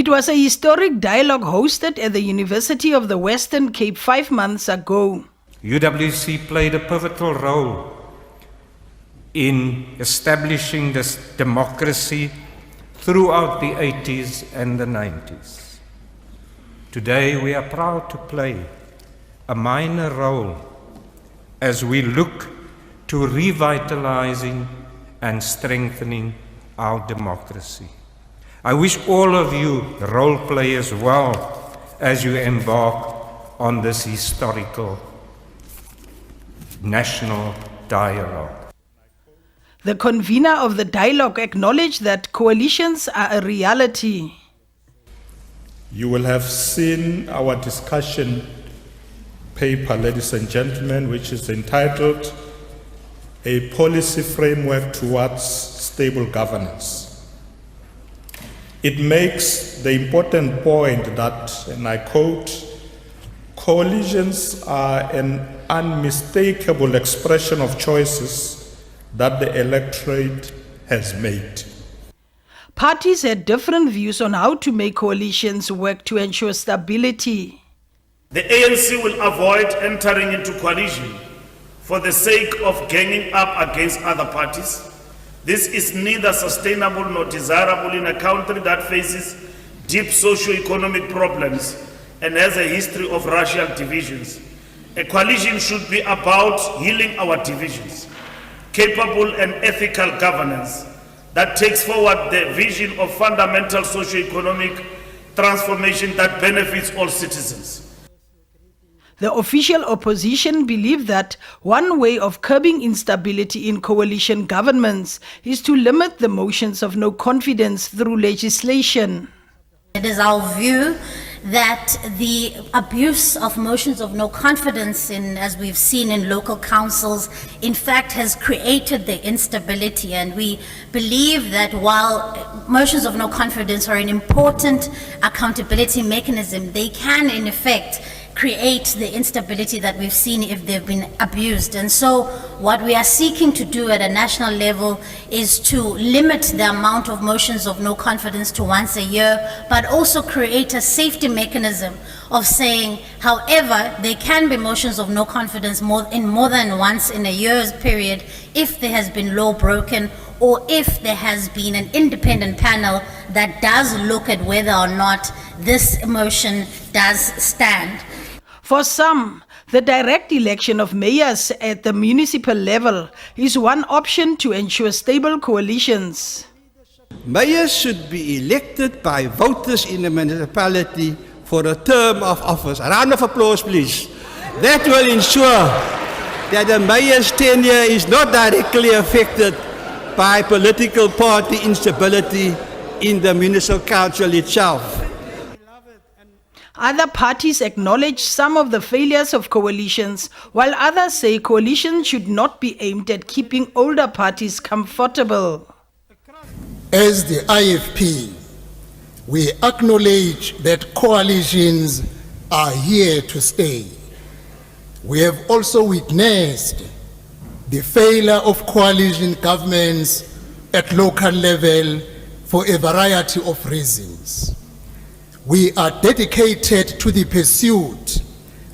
It was a historic dialogue hosted at the University of the Western Cape 5 months ago. UWC played a pivotal role in establishing this democracy throughout the 80s and the 90s. Today we are proud to play a minor role as we look to revitalizing and strengthening our democracy. I wish all of you role players well as you embark on this historical national dialogue. The convener of the dialogue acknowledged that coalitions are a reality. You will have seen our discussion paper, ladies and gentlemen, which is entitled A Policy Framework Towards Stable Governance. It makes the important point that, and I quote, coalitions are an unmistakable expression of choices that the electorate has made. Parties had different views on how to make coalitions work to ensure stability. The ANC will avoid entering into coalition for the sake of ganging up against other parties. This is neither sustainable nor desirable in a country that faces deep socio-economic problems and has a history of racial divisions. A coalition should be about healing our divisions, capable and ethical governance that takes forward the vision of fundamental socio-economic transformation that benefits all citizens. The official opposition believed that one way of curbing instability in coalition governments is to limit the motions of no confidence through legislation. It is our view that the abuse of motions of no confidence, as we've seen in local councils, in fact has created the instability, and we believe that while motions of no confidence are an important accountability mechanism, they can in effect create the instability that we've seen if they've been abused. And so what we are seeking to do at a national level is to limit the amount of motions of no confidence to once a year, but also create a safety mechanism of saying, however, there can be motions of no confidence more than once in a year's period if there has been law broken, or if there has been an independent panel that does look at whether or not this motion does stand. For some, the direct election of mayors at the municipal level is one option to ensure stable coalitions. Mayors should be elected by voters in the municipality for a term of office. A round of applause, please. That will ensure that the mayor's tenure is not directly affected by political party instability in the municipal council itself. Other parties acknowledge some of the failures of coalitions, while others say coalitions should not be aimed at keeping older parties comfortable. As the IFP, we acknowledge that coalitions are here to stay. We have also witnessed the failure of coalition governments at local level for a variety of reasons. We are dedicated to the pursuit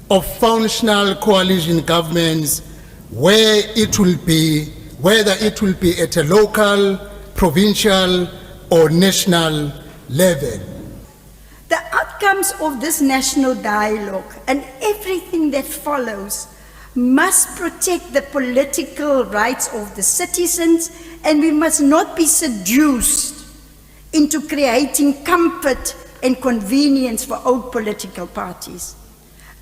of functional coalition governments whether it will be at a local, provincial, or national level. The outcomes of this national dialogue and everything that follows must protect the political rights of the citizens, and we must not be seduced into creating comfort and convenience for old political parties.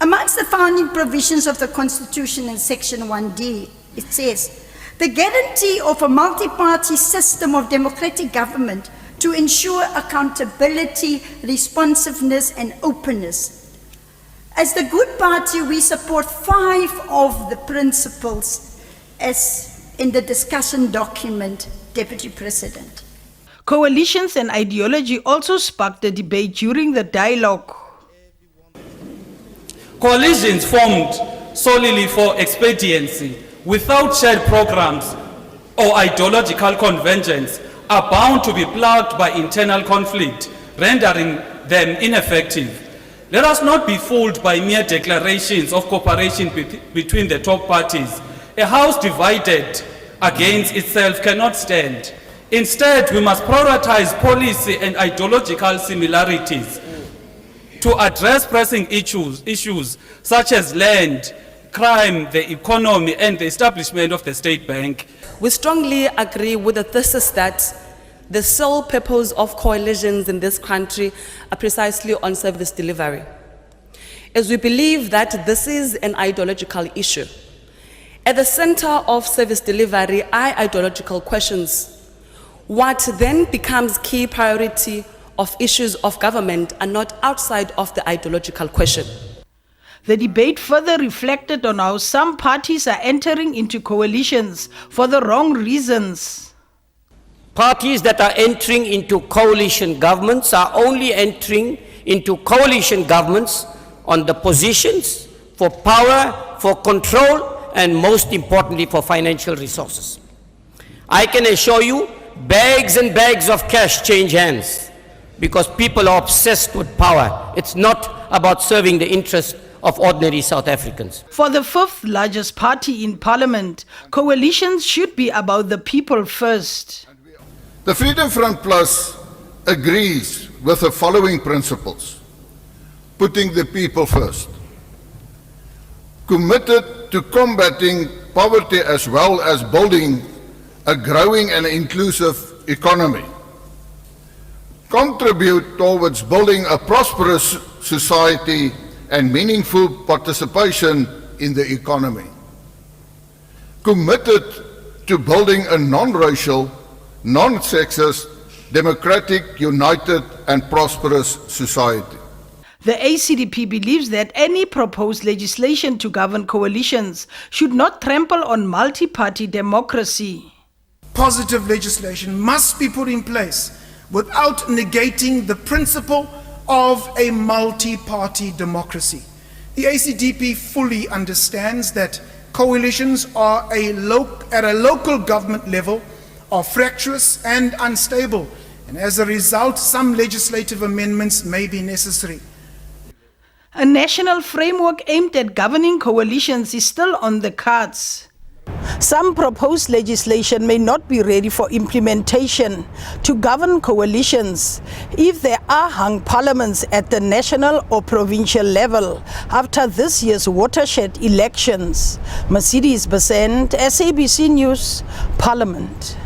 Amongst the founding provisions of the Constitution in Section 1D, it says, the guarantee of a multi-party system of democratic government to ensure accountability, responsiveness, and openness. As the Good Party, we support 5 of the principles as in the discussion document, Deputy President. Coalitions and ideology also sparked a debate during the dialogue. Coalitions formed solely for expediency, without shared programs or ideological convergence, are bound to be plagued by internal conflict, rendering them ineffective. Let us not be fooled by mere declarations of cooperation between the top parties. A house divided against itself cannot stand. Instead, we must prioritize policy and ideological similarities to address pressing issues such as land, crime, the economy, and the establishment of the State Bank. We strongly agree with the thesis that the sole purpose of coalitions in this country are precisely on service delivery, as we believe that this is an ideological issue. At the center of service delivery are ideological questions. What then becomes key priority of issues of government are not outside of the ideological question. The debate further reflected on how some parties are entering into coalitions for the wrong reasons. Parties that are entering into coalition governments are only entering into coalition governments on the positions for power, for control, and most importantly for financial resources. I can assure you, bags and bags of cash change hands because people are obsessed with power. It's not about serving the interests of ordinary South Africans. For the fifth largest party in parliament, coalitions should be about the people first. The Freedom Front Plus agrees with the following principles: putting the people first, committed to combating poverty as well as building a growing and inclusive economy, contribute towards building a prosperous society and meaningful participation in the economy, committed to building a non-racial, non-sexist, democratic, united and prosperous society. The ACDP believes that any proposed legislation to govern coalitions should not trample on multi-party democracy. Positive legislation must be put in place without negating the principle of a multi-party democracy. The ACDP fully understands that coalitions are at a local government level are fractious and unstable, and as a result, some legislative amendments may be necessary. A national framework aimed at governing coalitions is still on the cards. Some proposed legislation may not be ready for implementation to govern coalitions if there are hung parliaments at the national or provincial level after this year's watershed elections. Mercedes Besent, SABC News, Parliament.